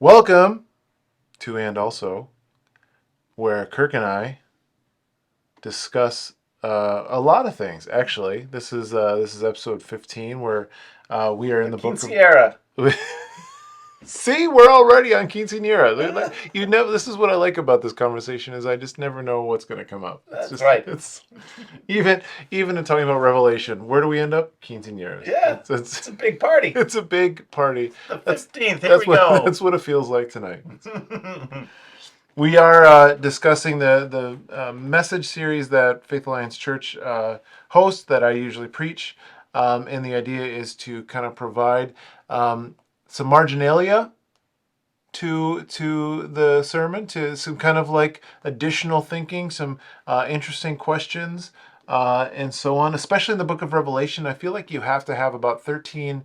Welcome to And Also, where Kirk and I discuss a lot of things. Actually, this is episode 15, where we are in The the book Quinceañera. of. See, we're already on quinceanera. You never. This is what I like about this conversation is I just never know what's going to come up. It's That's just right. it's even even in talking about Revelation. Where do we end up? Quinceañeras. Yeah, it's a big party. It's a big party. The That's 15th. Here that's we what go. that's what it feels like tonight. We are discussing the message series that Faith Alliance Church hosts that I usually preach, and the idea is to kind of provide some marginalia to the sermon, to some kind of like additional thinking, some interesting questions, and so on. Especially in the Book of Revelation, I feel like you have to have about 13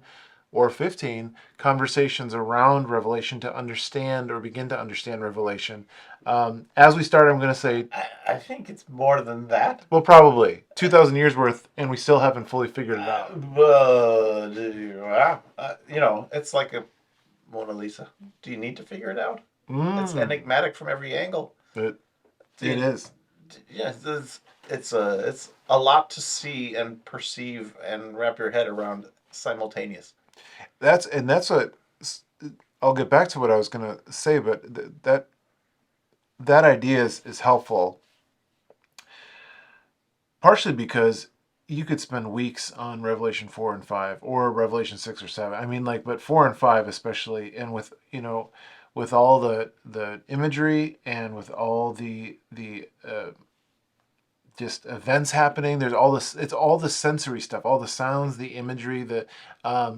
or 15 conversations around Revelation to understand or begin to understand Revelation. As we start, I'm going to say, I think it's more than that. well, probably 2,000 years worth, and we still haven't fully figured it out. It's like a Mona Lisa. Do you need to figure it out? It's Mm, enigmatic from every angle. it, Do it you, is. yeah, it's a lot to see and perceive and wrap your head around simultaneous. That's what I'll get back to what I was going to say, but that idea is helpful, partially because you could spend weeks on Revelation 4 and 5 or Revelation 6 or 7. I mean, like, but 4 and 5 especially, and with, with all the imagery and with all the just events happening. There's all this. It's all the sensory stuff, all the sounds, the imagery, uh,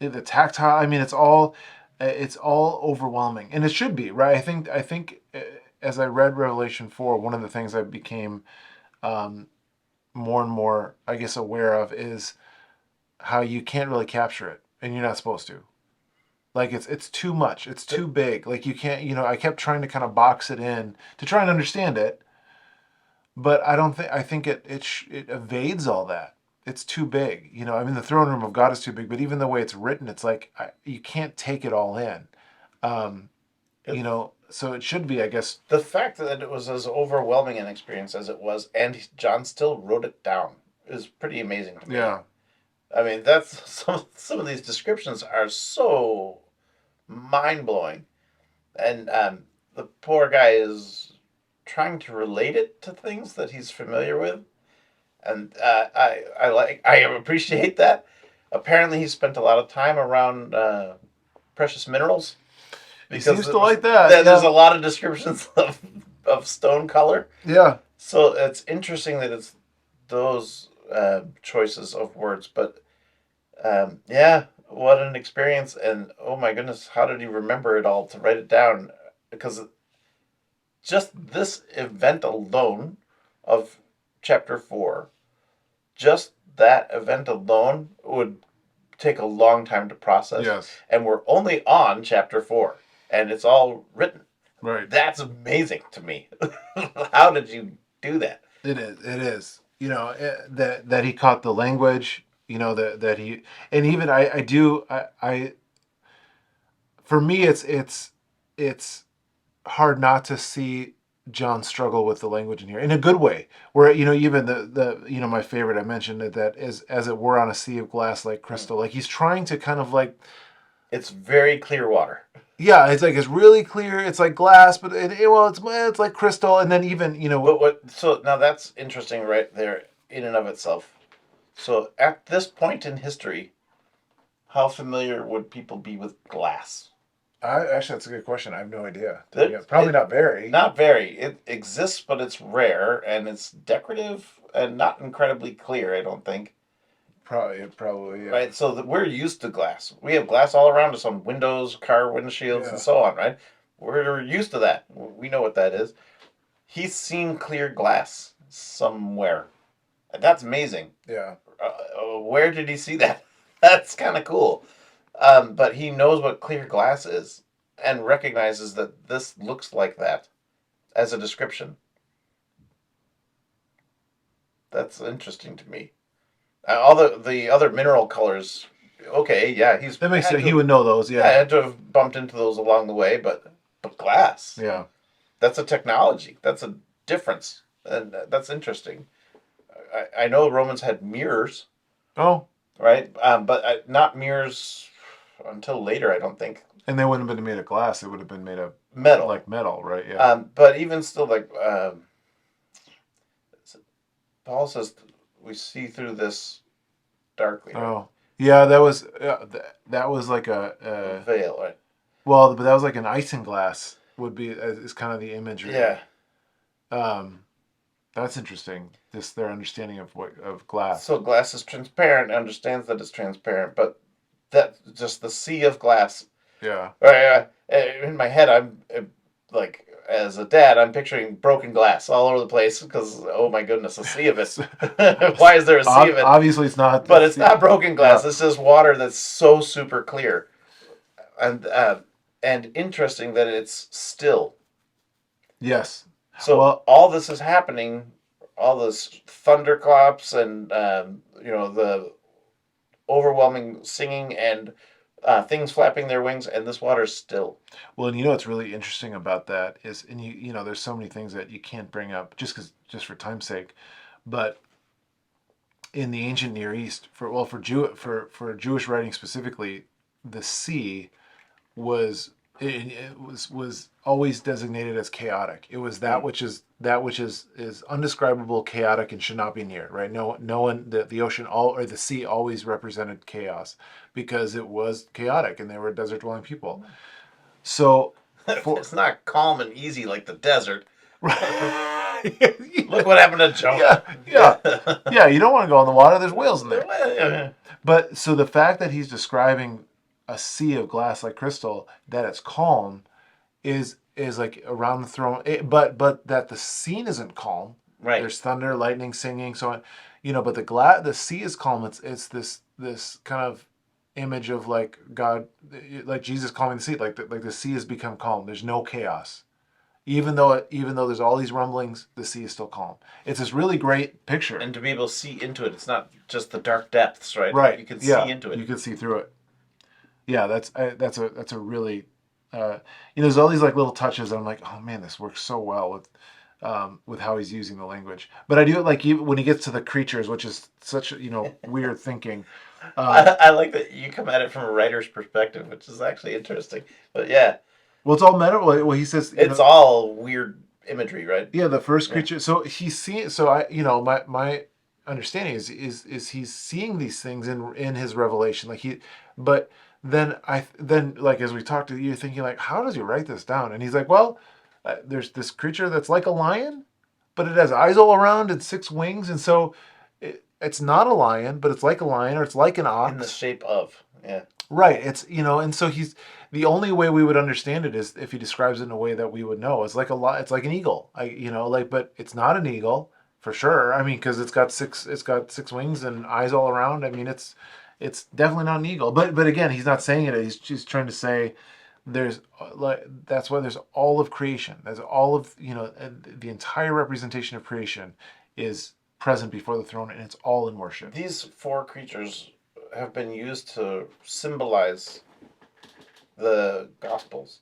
the tactile. I mean, it's all overwhelming, and it should be, right. I think as I read Revelation 4, one of the things I became um, more and more, I guess, aware of is how you can't really capture it, and you're not supposed to. Like it's too much. It's too big. Like you can't. I kept trying to kind of box it in to try and understand it, but I don't think. I think it evades all that. It's too big. I mean, the throne room of God is too big, but even the way it's written, it's like you can't take it all in. Um, It, so it should be, I guess. the fact that it was as overwhelming an experience as it was, and John still wrote it down, is pretty amazing to me. Yeah. I mean, that's some of these descriptions are so mind blowing, and the poor guy is trying to relate it to things that he's familiar with, and I appreciate that. Apparently, he spent a lot of time around precious minerals He because seems to like that. there's Yeah. a lot of descriptions of stone color. Yeah. So it's interesting that it's those choices of words, but yeah, what an experience! And oh my goodness, how did he remember it all to write it down? Because just this event alone of chapter 4, just that event alone would take a long time to process. Yes. And we're only on chapter 4, and it's all written. Right. That's amazing to me. How did you do that? It is. It is. That he caught the language. That he, and even I do I for me it's hard not to see John struggle with the language in here in a good way. Where even the my favorite, I mentioned that is as it were on a sea of glass like crystal. Like he's trying to kind of like, It's very clear water. yeah, it's like it's really clear. It's like glass, but it's like crystal. And then even But what? So now that's interesting, right there, in and of itself. So at this point in history, how familiar would people be with glass? actually that's a good question. I have no idea. It, Yeah, probably it, not very. not very. It exists, but it's rare and it's decorative and not incredibly clear. I don't think. Probably, yeah. Right. So we're used to glass. We have glass all around us on windows, car windshields, and Yeah. so on. Right. We're used to that. We know what that is. He's seen clear glass somewhere. That's amazing. Yeah. Where did he see that? That's kind of cool. But he knows what clear glass is and recognizes that this looks like that as a description. That's interesting to me. All the other mineral colors okay, yeah, he's That makes had sense. to He would know those. I Yeah. had to have bumped into those along the way, but glass. Yeah. That's a technology. That's a difference, and that's interesting. I know Romans had mirrors, Oh, right? But not mirrors until later. I don't think and they wouldn't have been made of glass. They would have been made of metal. like metal, right? Yeah. But even still, like Paul says, we see through this darkly, right? Oh, yeah. That was that was like A a veil, right? well, but that was like an isinglass would be is kind of the imagery. Yeah. Um, that's interesting. This their understanding of what of glass. So glass is transparent. Understands that it's transparent, but that just the sea of glass. Yeah. In my head, I'm like, as a dad, I'm picturing broken glass all over the place because, oh my goodness, a sea of it. Why is there a sea of it? Obviously, it's not. But it's not broken glass. Yeah. It's just water that's so super clear, and interesting that it's still. Yes. So Well, all this is happening, all this thunderclaps and the overwhelming singing and things flapping their wings, and this water's still. well, and you know what's really interesting about that is, and you know, there's so many things that you can't bring up just for time's sake, but in the ancient Near East, for Jewish writing specifically, the sea was always designated as chaotic. It was that which is undescribable, chaotic, and should not be near. Right? No one the ocean or the sea always represented chaos because it was chaotic and they were desert dwelling people. So It's not calm and easy like the desert. yeah, Look what happened to Jonah. yeah. You don't want to go in the water. There's whales in there. But so the fact that he's describing a sea of glass like crystal, that it's calm, is like around the throne. But that the scene isn't calm. Right. There's thunder, lightning, singing, so on. But the sea is calm. It's this kind of image of like God, like Jesus calming the sea. Like the sea has become calm. There's no chaos. Even though there's all these rumblings, the sea is still calm. It's this really great picture. And to be able to see into it, it's not just the dark depths, right? Right. You can yeah, see into it. You can see through it. Yeah, that's a really there's all these like little touches that I'm like, oh man, this works so well with how he's using the language. But I do it like even when he gets to the creatures, which is such weird thinking. I like that you come at it from a writer's perspective, which is actually interesting. But yeah, well, it's all meta. Well, he says it's all weird imagery, right? Yeah, the first creature. So he's seeing. So my understanding is he's seeing these things in his revelation. But then like as we talked to you, thinking like, how does he write this down? And he's like, well, there's this creature that's like a lion, but it has eyes all around and 6 wings, and so it's not a lion, but it's like a lion, or it's like an ox in the shape of. Yeah. Right. It's and so he's the only way we would understand it is if he describes it in a way that we would know. It's like it's like an eagle. But it's not an eagle for sure. I mean, because it's got 6 wings and eyes all around. I mean, it's definitely not an eagle. But again, he's not saying it. He's just trying to say there's that's why there's all of creation. There's all of the entire representation of creation is present before the throne, and it's all in worship. These 4 creatures have been used to symbolize the Gospels.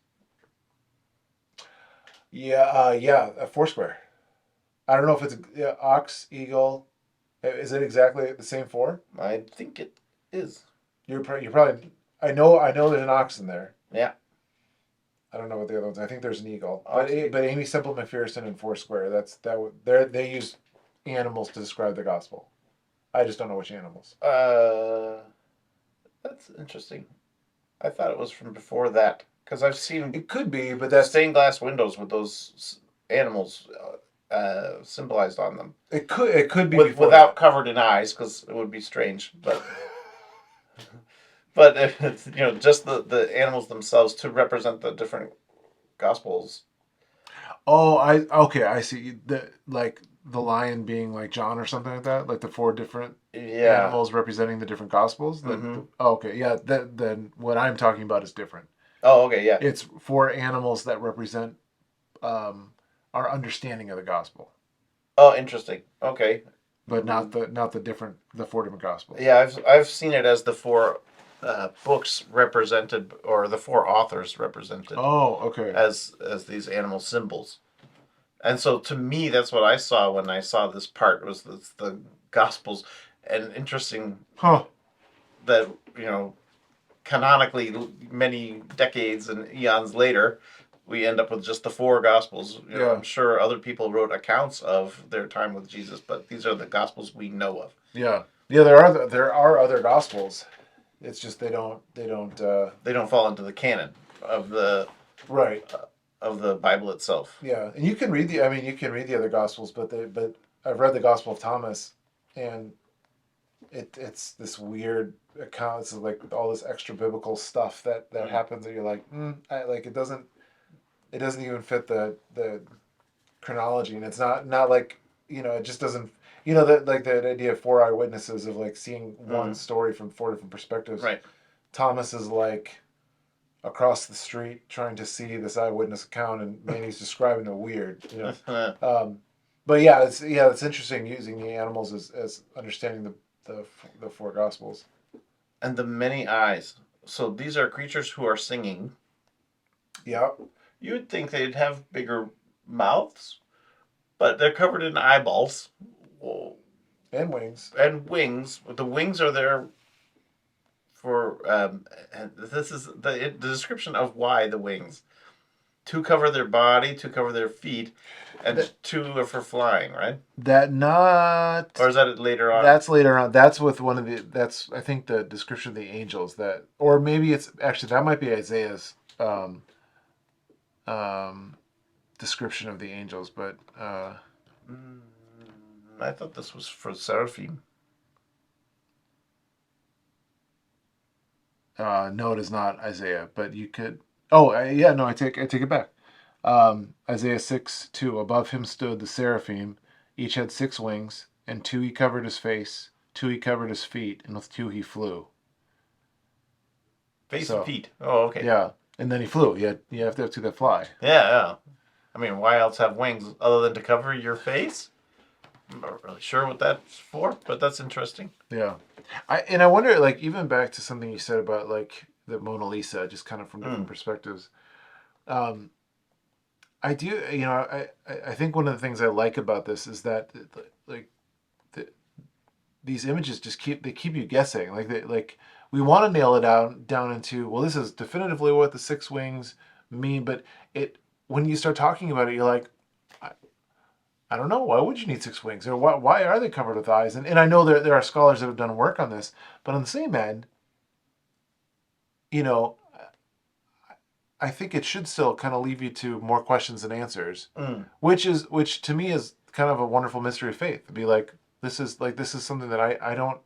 Yeah, a Foursquare. I don't know if it's ox, eagle. Is it exactly the same 4? I think it is. You're probably. I know there's an ox in there. Yeah. I don't know what the other ones. I think there's an eagle. Ox, But Amy Semple McPherson and Foursquare. They use animals to describe the gospel. I just don't know which animals. That's interesting. I thought it was from before that because I've seen It could be, but that's stained glass windows with those animals symbolized on them. It could be before without covered in eyes because it would be strange, but it's, just the animals themselves to represent the different gospels. Oh, I see. The lion being like John or something like that, like the 4 different animals representing the different gospels. Okay, yeah. Then what I'm talking about is different. Oh, okay, yeah. It's 4 animals that represent our understanding of the gospel. Oh, interesting. Okay. But not the 4 different gospels. Yeah, I've seen it as the 4 books represented, or the four authors represented Oh, okay. as these animal symbols. And so to me, that's what I saw when I saw this part was the Gospels. And interesting Huh. that canonically many decades and eons later, we end up with just the four Gospels. Yeah. I'm sure other people wrote accounts of their time with Jesus, but these are the Gospels we know of. Yeah. Yeah. There are other gospels. It's just they don't. They don't fall into the canon of the Right. Bible itself. Yeah, and you can read the. I mean, you can read the other gospels, but I've read the Gospel of Thomas, and it's this weird account. It's like all this extra biblical stuff that happens, and you're like, like it doesn't even fit the chronology, and it's not like it just doesn't. That like that idea of four eyewitnesses of like seeing one story from four different perspectives. Right. Thomas is like across the street trying to see this eyewitness account, and man, he's describing it weird. But it's interesting using the animals as understanding the four gospels. And the many eyes. So these are creatures who are singing. Yeah. You would think they'd have bigger mouths, but they're covered in eyeballs. Whoa. And wings. And wings. The wings are there for, and this is the description of why the wings. To cover their body, to cover their feet, and two are for flying, right? That not. Or is that later on? That's later on. That's with one of the. That's I think the description of the angels that, or maybe it's actually that might be Isaiah's description of the angels, but. I thought this was for seraphim. No, it is not Isaiah, but you could. Oh, yeah, no, I take it back. Isaiah 6:2. Above him stood the seraphim. Each had 6 wings, and 2 he covered his face, 2 he covered his feet, and with 2 he flew. Face and feet. Oh, okay. Yeah, and then he flew. You have to have 2 that fly. Yeah. I mean, why else have wings other than to cover your face? I'm not really sure what that's for, but that's interesting. Yeah, I wonder, like, even back to something you said about like the Mona Lisa, just kind of from different perspectives. I do, I think one of the things I like about this is that like these images just keep you guessing. Like we want to nail it down into, well, this is definitively what the 6 wings mean, but when you start talking about it, you're like, I don't know. Why would you need 6 wings? Or why are they covered with eyes? And I know there are scholars that have done work on this, but on the same end, I think it should still kind of leave you to more questions than answers, which to me is kind of a wonderful mystery of faith. To be like, this is something that I don't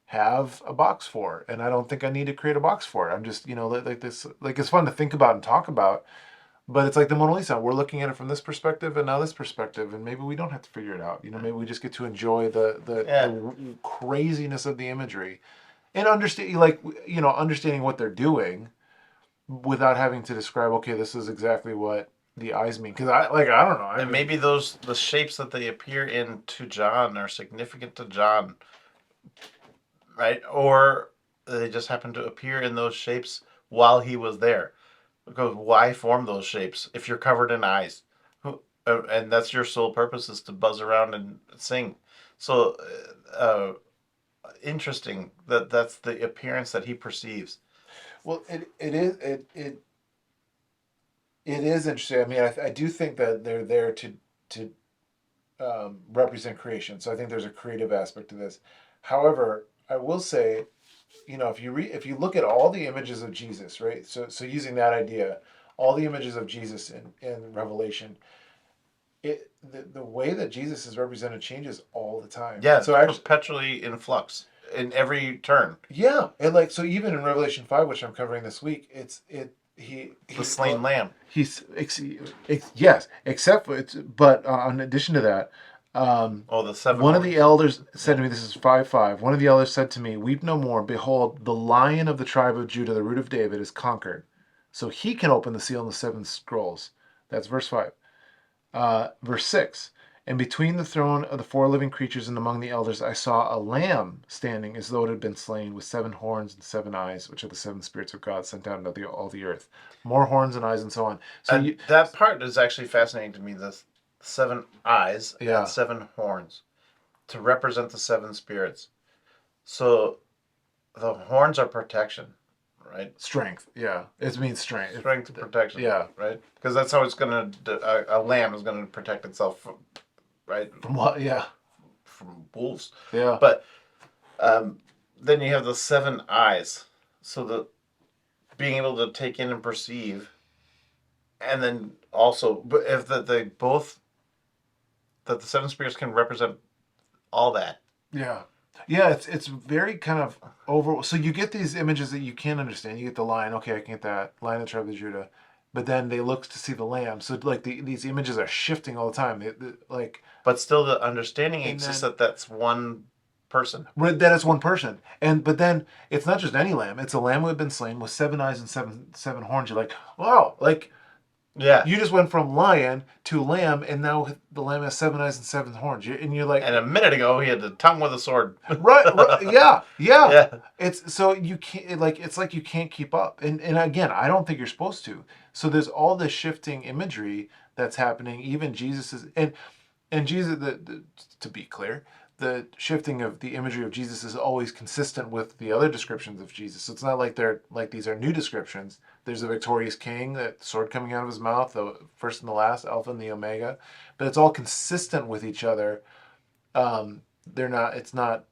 have a box for, and I don't think I need to create a box for it. I'm just like this, like it's fun to think about and talk about. But it's like the Mona Lisa. We're looking at it from this perspective and now this perspective, and maybe we don't have to figure it out. Maybe we just get to enjoy the craziness of the imagery, and understanding what they're doing, without having to describe. Okay, this is exactly what the eyes mean. Because I don't know. And maybe the shapes that they appear in to John are significant to John, right? Or they just happen to appear in those shapes while he was there. Because why form those shapes if you're covered in eyes? And that's your sole purpose, is to buzz around and sing. So interesting that's the appearance that he perceives. Well, it is interesting. I mean, I do think that they're there to represent creation. So I think there's a creative aspect to this. However, I will say, if you look at all the images of Jesus, right? So using that idea, all the images of Jesus in Revelation, the way that Jesus is represented changes all the time. Yeah, so actually, perpetually in flux in every turn. Yeah, and like so, even in Revelation 5, which I'm covering this week, he's the slain lamb. He's yes, except for but in addition to that. The 7. One of the elders said to me, this is 5:5. One of the elders said to me, "Weep no more. Behold, the Lion of the tribe of Judah, the Root of David, is conquered, so he can open the seal and the 7 scrolls." That's verse 5. Verse 6. And between the throne of the four living creatures and among the elders, I saw a lamb standing as though it had been slain, with 7 horns and 7 eyes, which are the 7 spirits of God sent out into all the earth. More horns and eyes, and so on. So And that part is actually fascinating to me. The 7 eyes and yeah, 7 horns to represent the 7 spirits. So the horns are protection, right? strength. Yeah, it means strength. Strength and protection. Yeah, Right? Because that's how it's going to, a lamb is going to protect itself, right? from what? Yeah, From wolves. yeah, But um, then you have the 7 eyes. So the being able to take in and perceive, and then also, but if they both, that the 7 spirits can represent all that. yeah, yeah. It's very kind of over. So you get these images that you can't understand. You get the lion. Okay, I can get that lion of the tribe of Judah. But then they look to see the lamb. So like these images are shifting all the time. Like But still, the understanding and exists then that that's one person. that is one person. And but then it's not just any lamb. It's a lamb who had been slain with 7 eyes and seven horns. You're like, wow, like Yeah. you just went from lion to lamb, and now the lamb has 7 eyes and 7 horns. And you're like, And a minute ago, he had the tongue with a sword. right, yeah, yeah. Yeah. It's so you can't like it's like you can't keep up. And again, I don't think you're supposed to. So there's all this shifting imagery that's happening. Even Jesus is and Jesus. To be clear, the shifting of the imagery of Jesus is always consistent with the other descriptions of Jesus. So it's not like they're like these are new descriptions. There's a victorious king, that sword coming out of his mouth, the first and the last, Alpha and the Omega, but it's all consistent with each other. They're not. It's not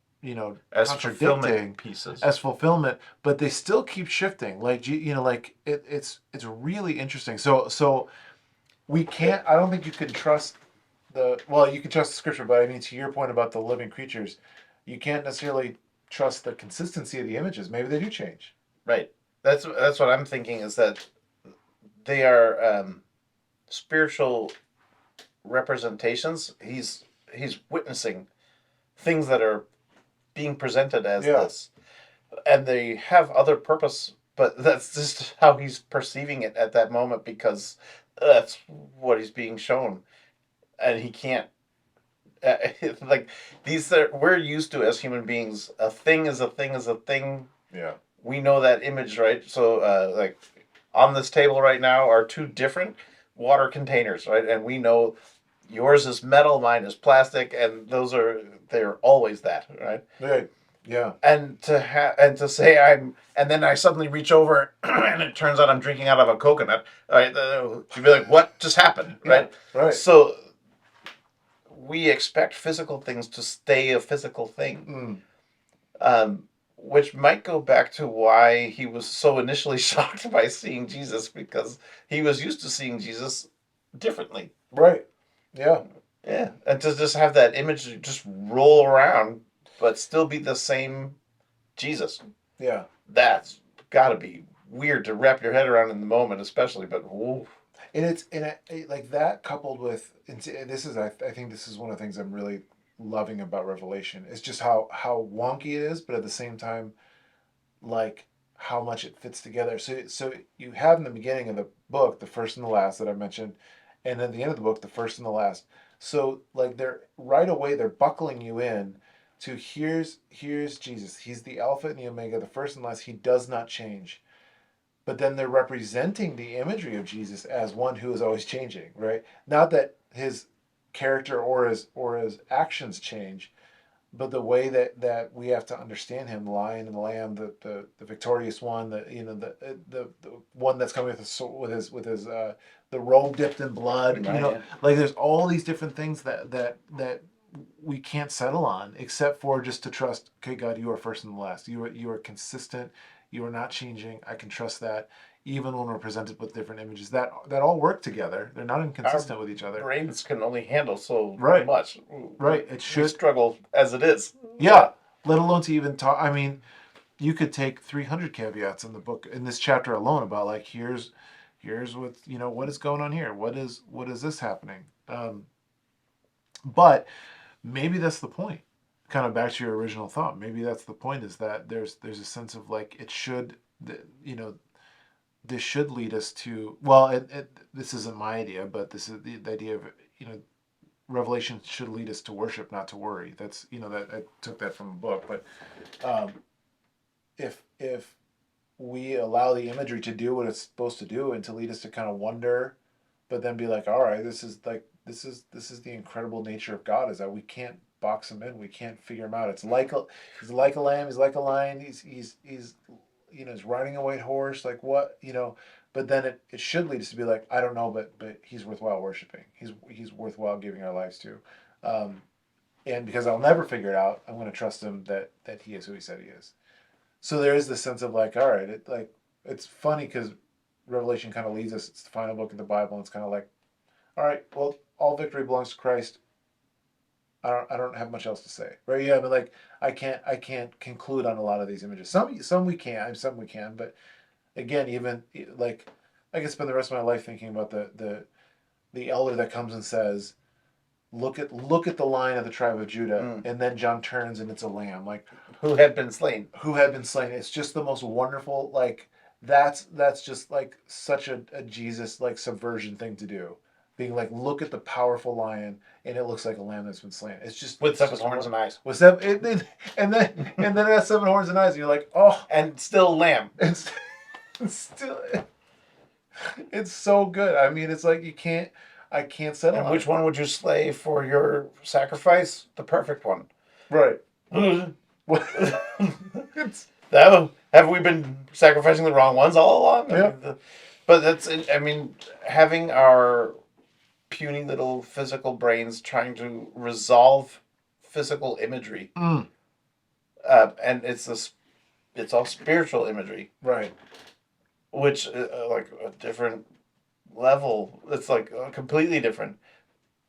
As contradicting fulfillment pieces. as fulfillment, but they still keep shifting. Like like it's really interesting. So we can't. I don't think you can trust you can trust the scripture, but I mean, to your point about the living creatures, you can't necessarily trust the consistency of the images. Maybe they do change. Right. That's what I'm thinking is that they are spiritual representations. He's witnessing things that are being presented as Yeah. this, and they have other purpose. But that's just how he's perceiving it at that moment because that's what he's being shown, and he can't. Like these are we're used to as human beings. A thing is a thing is a thing. Yeah. We know that image, right? So, like on this table right now are 2 different water containers, right? And we know yours is metal, mine is plastic, and they're always that, right? Right. Yeah. And to say and then I suddenly reach over and it turns out I'm drinking out of a coconut, right? You'd be like, what just happened, right? Yeah, right. So we expect physical things to stay a physical thing. Which might go back to why he was so initially shocked by seeing Jesus because he was used to seeing Jesus differently. Right. Yeah. Yeah, and to just have that image just roll around, but still be the same Jesus. Yeah. That's got to be weird to wrap your head around in the moment, especially. But ooh. And like that coupled with and this is I think this is one of the things I'm really loving about Revelation. It's just how wonky it is, but at the same time, like how much it fits together. So you have in the beginning of the book the first and the last that I mentioned, and at the end of the book the first and the last. So like they're right away they're buckling you in to here's Jesus. He's the Alpha and the Omega, the first and last. He does not change. But then they're representing the imagery of Jesus as one who is always changing, right? Not that his character or his actions change, but the way that we have to understand him, the lion and the lamb, the victorious one, the one that's coming with his the robe dipped in blood, Right, yeah. like there's all these different things that we can't settle on except for just to trust. Okay, God, you are first and last. You are consistent. You are not changing. I can trust that. Even when we're presented with different images, that all work together. They're not inconsistent with each other. Brains can only handle so Right. much. Right. It We should. struggle as it is. Yeah. Let alone to even talk. I mean, you could take 300 caveats in the book in this chapter alone about like here's what what is going on here. What is this happening? But maybe that's the point. Kind of back to your original thought. Maybe that's the point is that there's a sense of like it should this should lead us to this isn't my idea, but this is the idea of Revelation should lead us to worship, not to worry. That's that I took that from a book. But um, if we allow the imagery to do what it's supposed to do and to lead us to kind of wonder, but then be like, all right, this is the incredible nature of God, is that we can't box him in, we can't figure him out. He's like a lamb, he's like a lion, he's he's riding a white horse, like what but then it should lead us to be like, I don't know, but he's worthwhile worshiping. He's worthwhile giving our lives to. Um, and because I'll never figure it out, I'm going to trust him that he is who he said he is. So there is this sense of like, all right, it's funny because Revelation kind of leads us. It's the final book of the Bible, and it's kind of like, all right, well, all victory belongs to Christ. I don't have much else to say, right? Yeah, but like I can't conclude on a lot of these images. Some we can, but again, even like I could spend the rest of my life thinking about the elder that comes and says, look at the Lion of the tribe of Judah, and then John turns and it's a lamb, like Who had been slain. who had been slain. It's just the most wonderful, like that's just like such a Jesus like subversion thing to do. Being like, look at the powerful lion, and it looks like a lamb that's been slain. It's just With it's seven just horns and eyes. with seven, and then it has 7 horns and eyes, and you're like, oh, And still lamb. it's still it's so good. I mean, it's like I can't settle And on which it. one would you slay for your sacrifice? The perfect one. Right. That It's have we been sacrificing the wrong ones all along? Yeah. But that's, I mean, having our puny little physical brains trying to resolve physical imagery, mm, and it's all spiritual imagery, right. which like a different level. It's like completely different.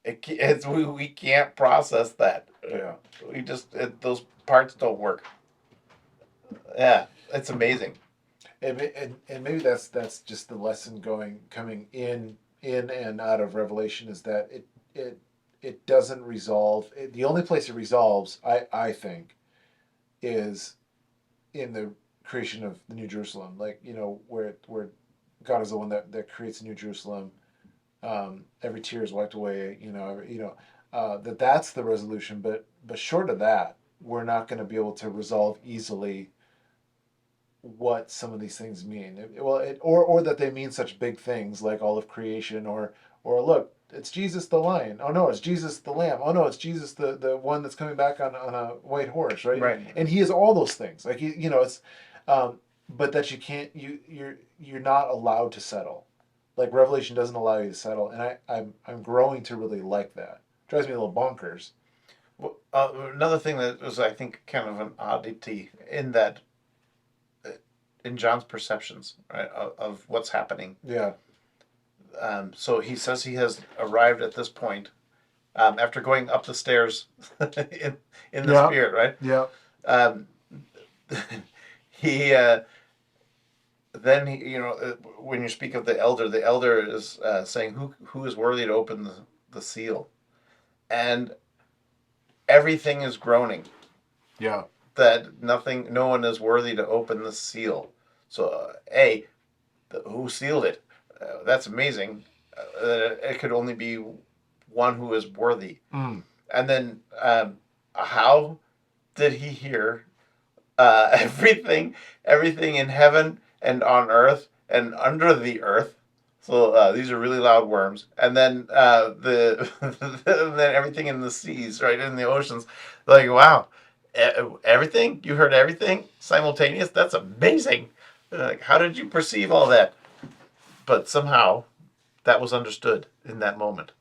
We can't process that. Yeah. We just those parts don't work. Yeah, it's amazing. And maybe that's just the lesson coming in and out of Revelation, is that it doesn't resolve. The only place it resolves, I think, is in the creation of the New Jerusalem, like where God is the one that creates New Jerusalem. Every tear is wiped away. That's the resolution. But short of that, we're not going to be able to resolve easily what some of these things mean. Or that they mean such big things like all of creation, or look, it's Jesus the lion. Oh no, it's Jesus the lamb. Oh no, it's Jesus the one that's coming back on a white horse, right? Right. And he is all those things. Like it's but that you can't you're not allowed to settle. Like Revelation doesn't allow you to settle, and I'm growing to really like that. It drives me a little bonkers. Well, another thing that was, I think, kind of an oddity in that, in John's perceptions, right, of what's happening. Yeah. So he says he has arrived at this point after going up the stairs in the Yeah. spirit, right? Yeah. Um, he then when you speak of the elder is saying who is worthy to open the seal, and everything is groaning Yeah. that no one is worthy to open the seal. So who sealed it? That's amazing. It could only be one who is worthy. Mm. And then how did he hear everything in heaven and on earth and under the earth? So these are really loud worms, and then and then everything in the seas, right, in the oceans. Like, wow, everything, you heard everything simultaneous. That's amazing. Like, how did you perceive all that? But somehow that was understood in that moment.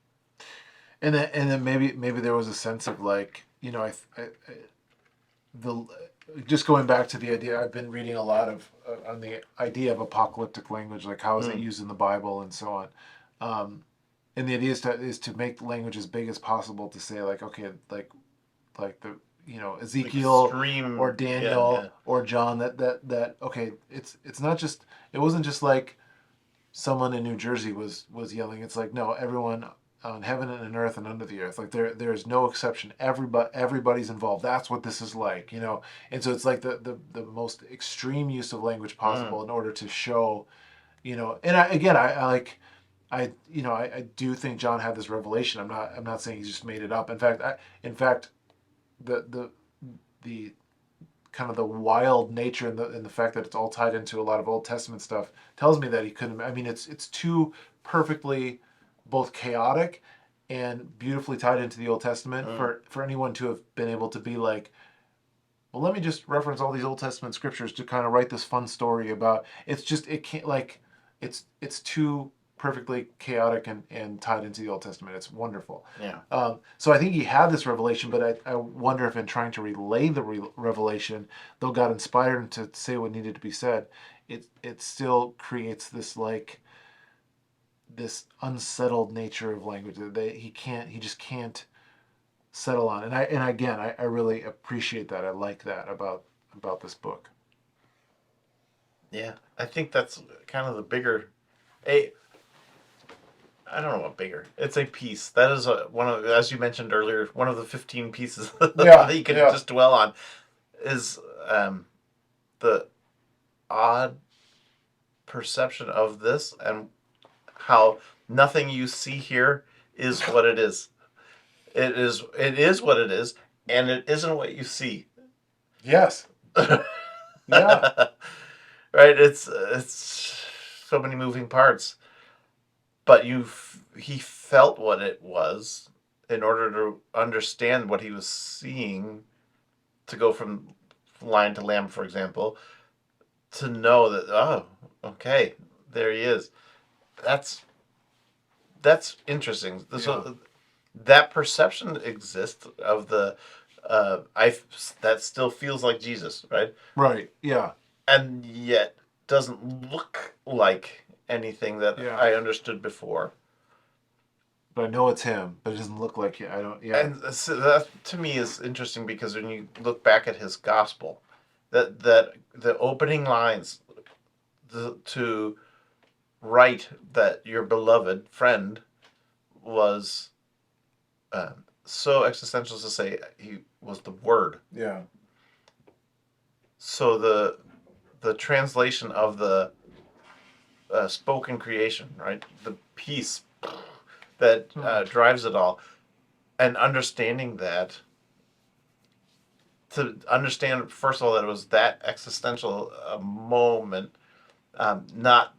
And then maybe there was a sense of like the just going back to the idea. I've been reading a lot of on the idea of apocalyptic language, like how is it used in the Bible and so on. And the idea is to make language as big as possible, to say like, okay, like the Ezekiel Extreme, or Daniel yeah. or John, that okay, it's not just, it wasn't just like someone in New Jersey was yelling. It's like, no, everyone on heaven and on earth and under the earth, like there's no exception. Everybody's involved. That's what this is like, and so it's like the most extreme use of language possible in order to show, and I like, I do think John had this revelation. I'm not saying he's just made it up. In fact, the the kind of the wild nature and the fact that it's all tied into a lot of Old Testament stuff tells me that he couldn't. I mean, it's too perfectly both chaotic and beautifully tied into the Old Testament Mm. for anyone to have been able to be like, well, let me just reference all these Old Testament scriptures to kind of write this fun story about. It's just it can't like it's too perfectly chaotic and tied into the Old Testament. It's wonderful. Yeah. So I think he had this revelation, but I wonder if in trying to relay the revelation, though God inspired him to say what needed to be said, it still creates this like this unsettled nature of language that he just can't settle on. And again, I really appreciate that. I like that about this book. Yeah. I think that's kind of the bigger. A I don't know what bigger. It's a piece. That is one of, as you mentioned earlier, one of the 15 pieces that Yeah, you could yeah, just dwell on is the odd perception of this and how nothing you see here is what it is. It is what it is, and it isn't what you see. yes, Right? yeah, It's so many moving parts, but he felt what it was in order to understand what he was seeing, to go from lion to lamb, for example, to know that, oh, okay, there he is. That's that's interesting. yeah, So that perception exists of the I that still feels like Jesus, right? right, yeah, And yet doesn't look like anything that yeah. I understood before. But I know it's him, but it doesn't look like it. I don't. Yeah, And so that to me is interesting because when you look back at his gospel, that the opening lines, to write that your beloved friend was so existential, to say he was the Word. yeah, So the translation of the spoken creation, right? The peace that hmm. drives it all, and understanding that, to understand first of all that it was that existential moment, not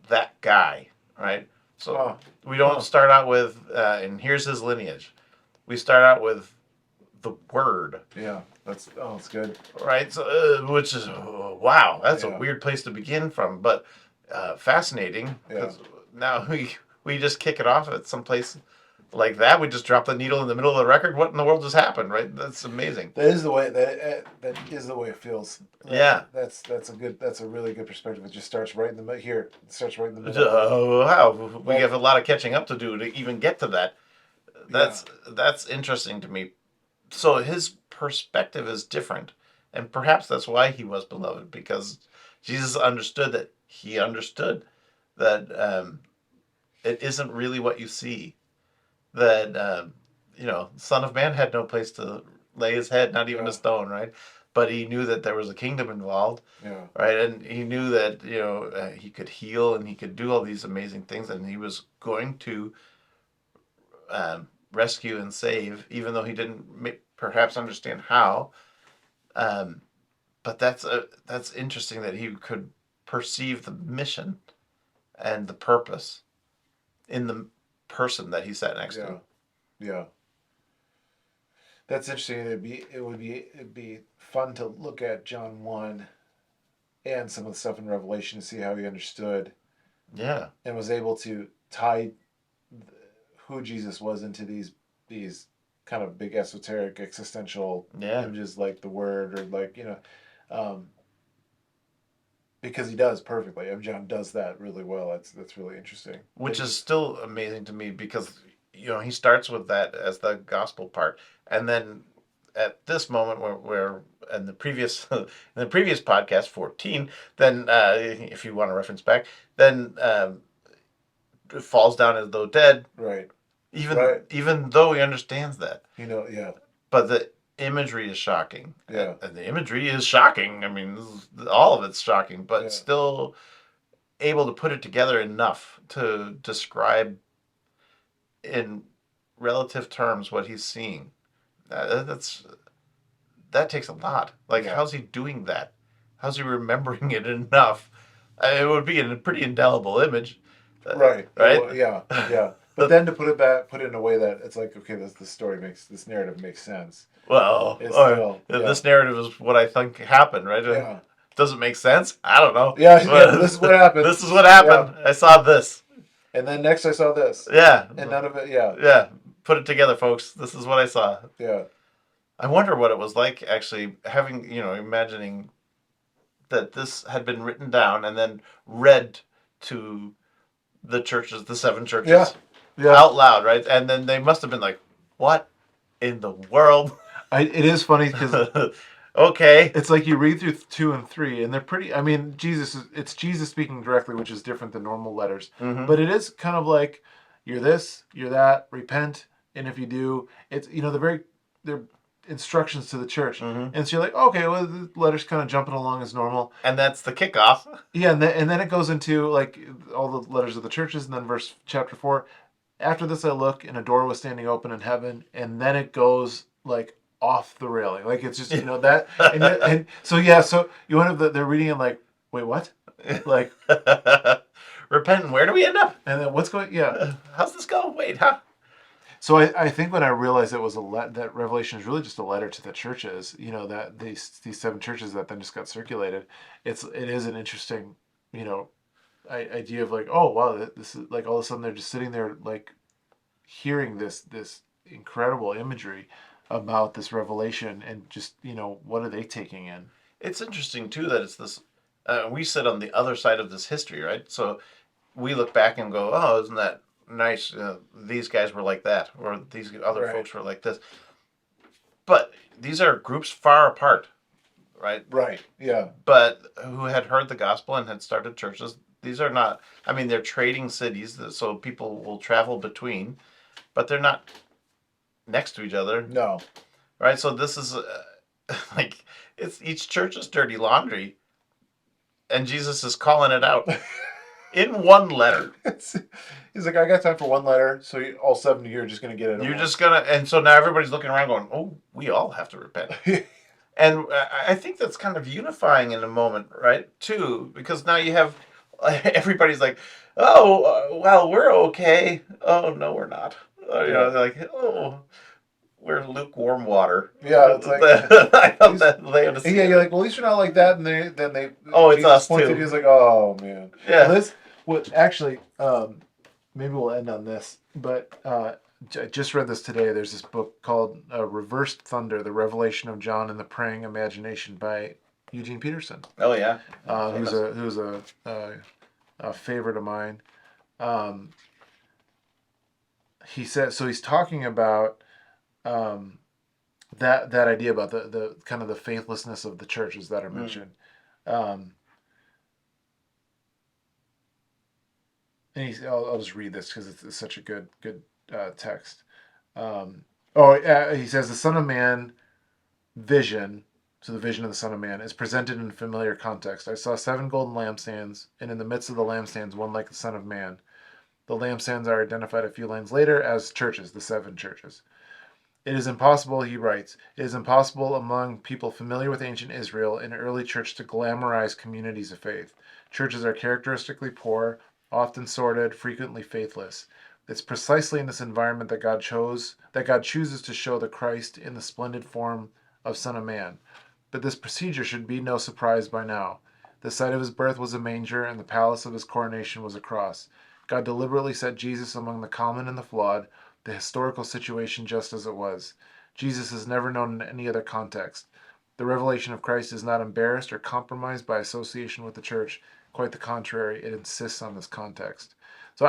that guy, right? So Oh, we don't huh. start out with and here's his lineage. We start out with the Word, Yeah, that's good. right? So which is, wow, that's a Yeah, weird place to begin from, but fascinating, yeah. because now we just kick it off at some place like that. We just drop the needle in the middle of the record. What in the world just happened, right? That's amazing. That is the way that is the way it feels. Yeah. That's a really good perspective. It just starts right in the here. It starts right in the middle. Wow, we Like have a lot of catching up to do to even get to that. yeah, That's interesting to me. So his perspective is different, and perhaps that's why he was beloved, because Jesus understood that he understood that it isn't really what you see. That Son of Man had no place to lay his head, not even a yeah, stone, right? But he knew that there was a kingdom involved, yeah, right? And he knew that he could heal and he could do all these amazing things, and he was going to rescue and save, even though he didn't perhaps understand how. Um, but that's interesting that he could perceive the mission and the purpose in the person that he sat next to. yeah, yeah. That's interesting. It'd be fun to look at John 1 and some of the stuff in Revelation to see how he understood Yeah, and was able to tie who Jesus was into these kind of big esoteric existential yeah. images like the word or like um, because he does perfectly. I mean, John does that really well. That's really interesting. Which is still amazing to me because he starts with that as the gospel part, and then at this moment where in the previous in the previous podcast 14, then if you want to reference back, then falls down as though dead, Right, even right. even though he understands that. Yeah, But the imagery is shocking, yeah, and the imagery is shocking. I mean, all of it's shocking, but yeah, still able to put it together enough to describe in relative terms what he's seeing. That takes a lot. Like, Yeah. how's he doing that? How's he remembering it enough? It would be a pretty indelible image, Right. right? Yeah. Yeah. But then to put it in a way that it's like, okay, this narrative makes sense. Well, It's or still, yeah, this narrative is what I think happened, right? yeah, Does it make sense? I don't know. yeah, yeah. But this is what But happened. this is what Yeah. happened. I saw this. And then next I saw this, Yeah, and none of it. Yeah, yeah. Put it together, folks. This is what I saw. yeah, I wonder what it was like actually having, imagining that this had been written down and then read to the churches, the seven yeah, churches, yeah. out loud, right? And then they must have been like, "What in the world?" It is funny because Okay. it's like you read through 2 and 3, and they're pretty. I mean, it's Jesus speaking directly, which is different than normal letters. Mm-hmm. But it is kind of like you're this, you're that, repent, and if you do, it's they're instructions to the church, Mm-hmm. and so you're like, okay, well, the letter's kind of jumping along as normal. And that's the kickoff. Yeah, and then it goes into like all the letters of the churches, and then chapter 4. After this, I look, and a door was standing open in heaven, and then it goes like off the railing, like it's just that, and so yeah, so you end up they're reading it like, wait, what? Like, Repent. And where do we end up? and then what's going? Yeah. How's this going? Wait, huh? So I think when I realized it was that Revelation is really just a letter to the churches, that these 7 churches that then just got circulated, it is an interesting, you know, idea of like, oh wow, this is like all of a sudden they're just sitting there like hearing this incredible imagery about this revelation, and just what are they taking in? It's interesting too that it's this. We sit on the other side of this history, right? So we look back and go, "Oh, isn't that nice? These guys were like that, or these other Right. folks were like this." But these are groups far apart, right? Right. Yeah. But who had heard the gospel and had started churches. These are not. I mean, they're trading cities, so people will travel between, but they're not next to each other, No. right? So this is like it's each church is dirty laundry, and Jesus is calling it out in one letter. He's like, I got time for one letter, so all 7 of you are just gonna get it. You're just gonna, and so now everybody's looking around, going, "Oh, we all have to repent." And I think that's kind of unifying in a moment, right? Too, because now you have everybody's like, "Oh, well, we're okay." Oh no, we're not. They're like, "Oh, we're lukewarm water." Yeah, it's like I love that Laodicea. yeah, you're like, well, at least you're not like that, and then they Oh, it's Jesus us points too. at you, he's like, oh man. Yeah. Well, actually, maybe we'll end on this, but I just read this today. There's this book called Reversed Thunder: The Revelation of John and the Praying Imagination by Eugene Peterson, Oh yeah. who's a favorite of mine. Um, he said, so he's talking about that idea about the kind of the faithlessness of the churches that are mentioned. And I'll just read this because it's such a good text. He says the Son of Man vision. So the vision of the Son of Man is presented in a familiar context. I saw 7 golden lampstands, and in the midst of the lampstands, one like the Son of Man. The lampstands are identified a few lines later as churches, the 7 churches. It is impossible, he writes, it is impossible among people familiar with ancient Israel and early church to glamorize communities of faith. Churches are characteristically poor, often sordid, frequently faithless. It's precisely in this environment that God chooses to show the Christ in the splendid form of Son of Man. But this procedure should be no surprise by now. The site of his birth was a manger, and the palace of his coronation was a cross. God deliberately set Jesus among the common and the flawed, the historical situation just as it was. Jesus is never known in any other context. The revelation of Christ is not embarrassed or compromised by association with the church. Quite the contrary, it insists on this context. So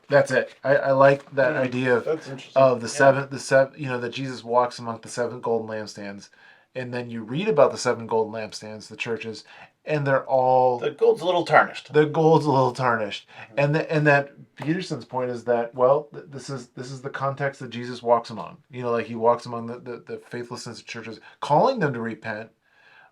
that's it. I like that idea of the seven, that Jesus walks among the 7 golden lampstands, and then you read about the 7 golden lampstands, the churches, and they're all The gold's a little tarnished. the gold's a little tarnished, and that Peterson's point is that, well, this is the context that Jesus walks among. Like he walks among the faithlessness of churches, calling them to repent,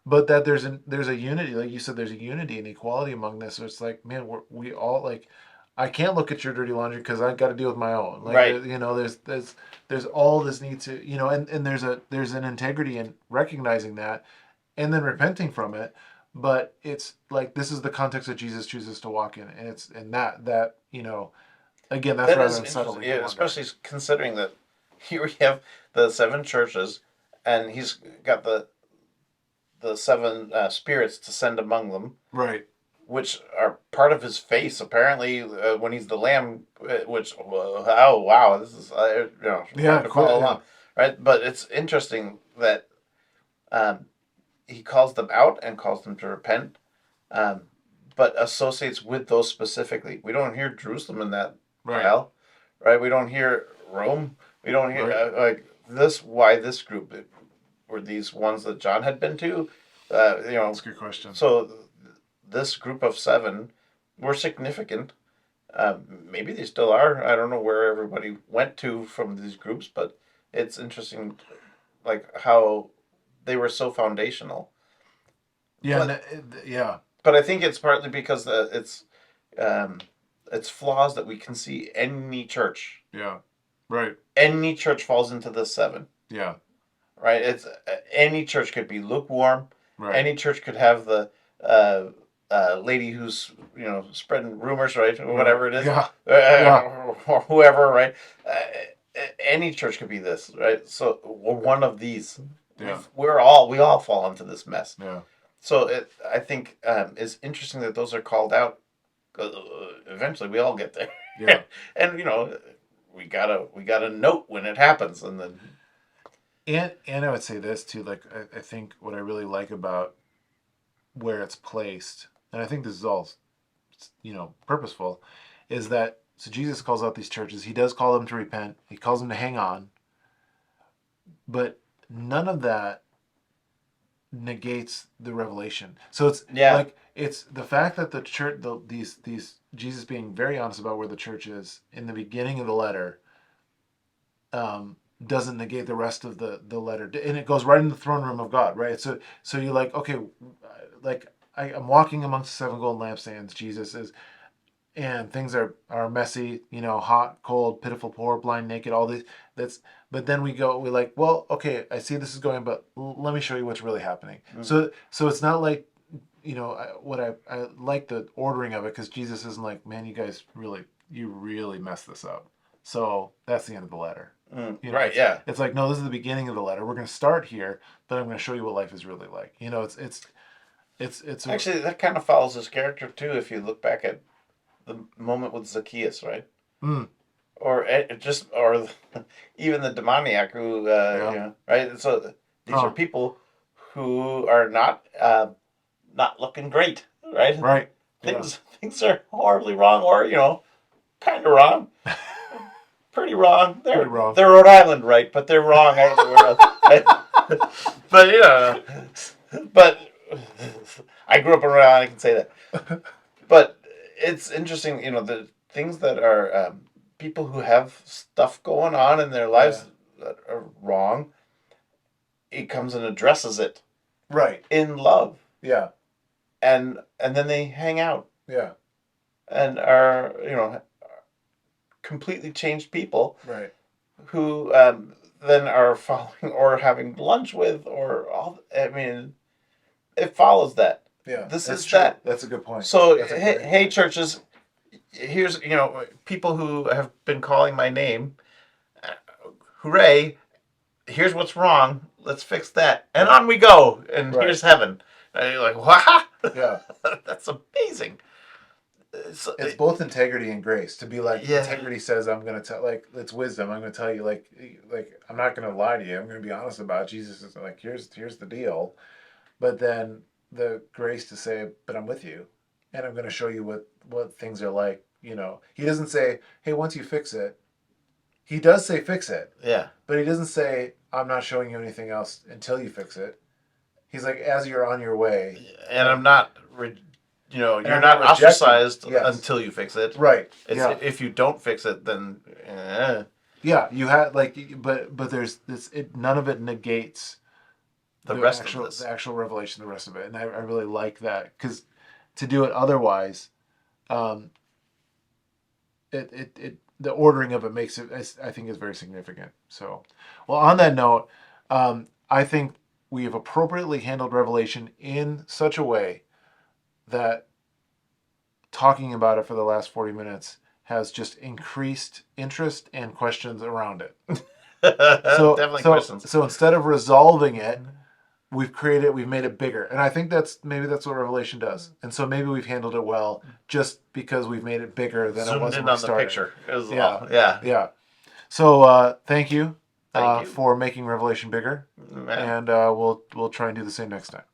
but that there's a unity, like you said, there's a unity and equality among this. So it's like, man, we all like, I can't look at your dirty laundry because I got to deal with my own. Like, Right. there's all this need to, and there's an integrity in recognizing that, and then repenting from it. But it's like this is the context that Jesus chooses to walk in, and it's and that again, that's That rather is interesting, unsettling yeah, to wonder. especially considering that here we have the seven churches, and he's got the seven spirits to send among them, Right. which are part of his face. Apparently, when he's the lamb, which oh wow, this is hard Yeah. to Quit. follow Yeah. along, right? But it's interesting that um, he calls them out and calls them to repent, um, but associates with those specifically. We don't hear Jerusalem in that Right. pile, right? We don't hear Rome. We don't hear Right. like this. Why this group? Were these ones that John had been to? That's a good question. So this group of seven were significant. Maybe they still are. I don't know where everybody went to from these groups, but it's interesting, like how they were so foundational. Yeah. But Yeah. I think it's partly because um, it's flaws that we can see any church. Yeah. Right. Any church falls into this seven, Yeah. right? It's any church could be lukewarm. Right. Any church could have the uh, lady who's spreading rumors, right? Or Right. whatever it is, Yeah. Yeah. or whoever, right? Any church could be this, right? So we're one of these. Yeah. We all fall into this mess. Yeah. So I think it's interesting that those are called out. Eventually, we all get there. Yeah. And we gotta note when it happens, and then And I would say this too. Like I think what I really like about where it's placed, and I think this is all purposeful, is that so Jesus calls out these churches. He does call them to repent. He calls them to hang on, but none of that negates the revelation. So it's yeah, like it's the fact that the church, these Jesus being very honest about where the church is in the beginning of the letter, doesn't negate the rest of the letter, and it goes right in the throne room of God, right? So you're like, okay, like I'm walking amongst the seven golden lampstands. Jesus is, and things are messy, hot, cold, pitiful, poor, blind, naked, all these. That's but then we're like, well, okay, I see this is going, but let me show you what's really happening. mm, So it's not like I like the ordering of it because Jesus isn't like, man, you really messed this up. So that's the end of the letter. right, It's yeah. it's like, no, this is the beginning of the letter. We're going to start here, but I'm going to show you what life is really like. It's Actually, that kind of follows his character too. If you look back at the moment with Zacchaeus, right? mm, Or even the demoniac who, yeah, right? So these are oh, people who are not looking great, right? right, yeah, Things are horribly wrong, or kind of wrong, pretty wrong. pretty wrong. They're Rhode Island, right? But they're wrong everywhere else. Right? But but I grew up in Rhode Island. I can say that. But it's interesting, the things that are people who have stuff going on in their Yeah, lives that are wrong. He comes and addresses it right, in love, yeah, and then they hang out yeah, and are completely changed people right, who then are following or having lunch with or all. I mean, it follows that. yeah. This That's is true. that. That's a good point. So That's a hey, great hey point. churches, here's people who have been calling my name. uh, Hooray! Here's what's wrong. Let's fix that, and Yeah, on we go. And right, here's heaven. And you're like, wow, yeah. that's amazing. So, It's both integrity and grace to be like yeah, integrity says I'm gonna tell like it's wisdom. I'm gonna tell you like I'm not gonna lie to you. I'm gonna be honest about it. Jesus is like here's the deal, but then the grace to say but I'm with you, and I'm gonna show you what things are like. He doesn't say hey once you fix it. He does say fix it, yeah. but he doesn't say I'm not showing you anything else until you fix it. He's like as you're on your way, And um, I'm not, and you're I'm not not rejecting. ostracized Yes, until you fix it. right. It's Yeah. if you don't fix it, then Yeah, you had like, but there's this. None of it negates the rest actual, of this. the actual revelation, the rest of it, and I really like that because to do it otherwise, um, the ordering of it makes it, I think, is very significant. So, well, on that note, I think we have appropriately handled Revelation in such a way that talking about it for the last 40 minutes has just increased interest and questions around it. Definitely questions. So instead of resolving it, we've made it bigger. And I think that's what Revelation does. And so maybe we've handled it well just because we've made it bigger than it Zoomed was in when we on the started. picture. Is Yeah. all. Yeah. Yeah. So thank you, Thank you. for making Revelation bigger. Man. And we'll try and do the same next time.